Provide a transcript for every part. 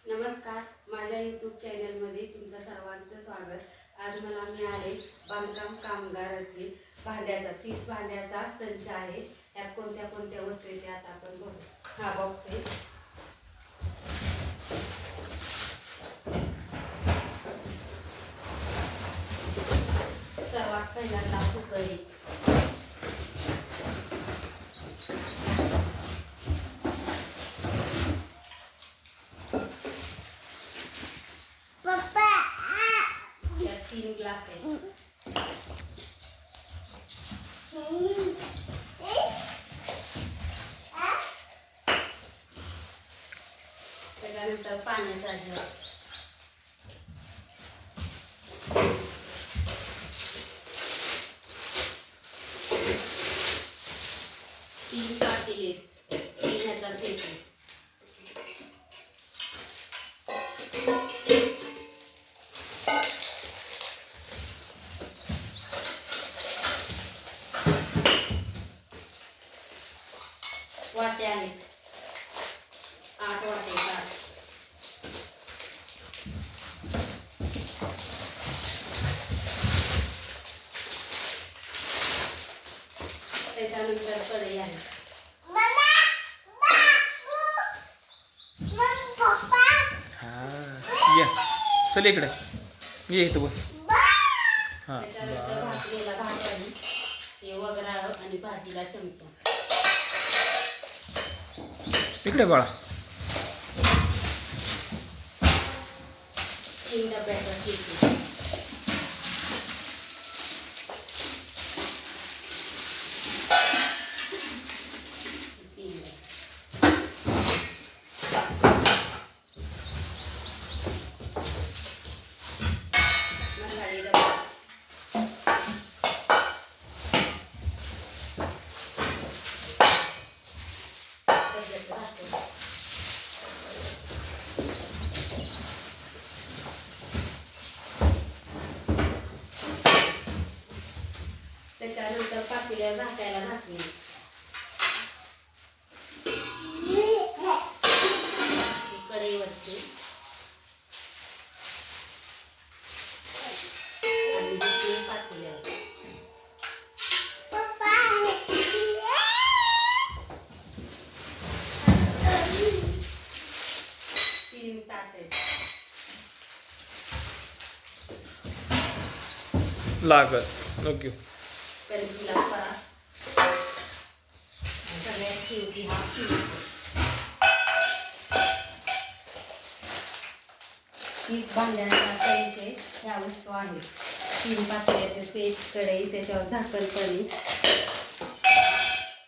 नमस्कार, माझ्या यूट्यूब चॅनलमध्ये तुमचं सर्वांचं स्वागत. आज मला मिळाले बांधकाम कामगाराचे भांड्याचा 30 भांड्याचा संच आहे. त्यात कोणत्या कोणत्या वस्तू आहेत आता आपण बघू. हा बॉक्स आहे. सर्वात पहिल्यांदा कुकर. तीन ग्लास आहे. त्याच्यानंतर पाण्याचा जग, तीन पातेले, तीन ह्याचा सेट, वाटे आहेत 8 वाटे. त्याच्यानंतर कढई आहे. ये चल इकडे ये इथं बस. त्याच्यानंतर भाजलेला भात आहे, हे वगैरे आणि भाजीला चमचा. इकडे बाळा. 3 डब्याचा केक. त्याच्यानंतर पातेल्या झाकायला घातली. कढईवरती आणि दुसरी पातेल्या. तीन ताटे लागत ओके. कणकीला करा. सगळ्यात शेवटी हा तीस भांड्यांचा त्यांचे ह्या वस्तू आहेत. 3 पातेल्याचे सेट, कढई, त्याच्यावर झाकण पळी,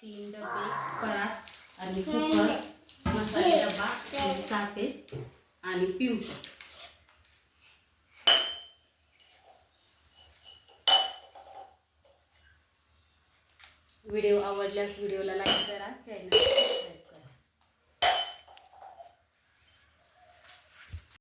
3 डबे परात आणि कुकर, मसाले डबा, साते आणि पिंप. व्हिडिओ आवडल्यास व्हिडिओला लाईक करा, चॅनल सबस्क्राईब करा.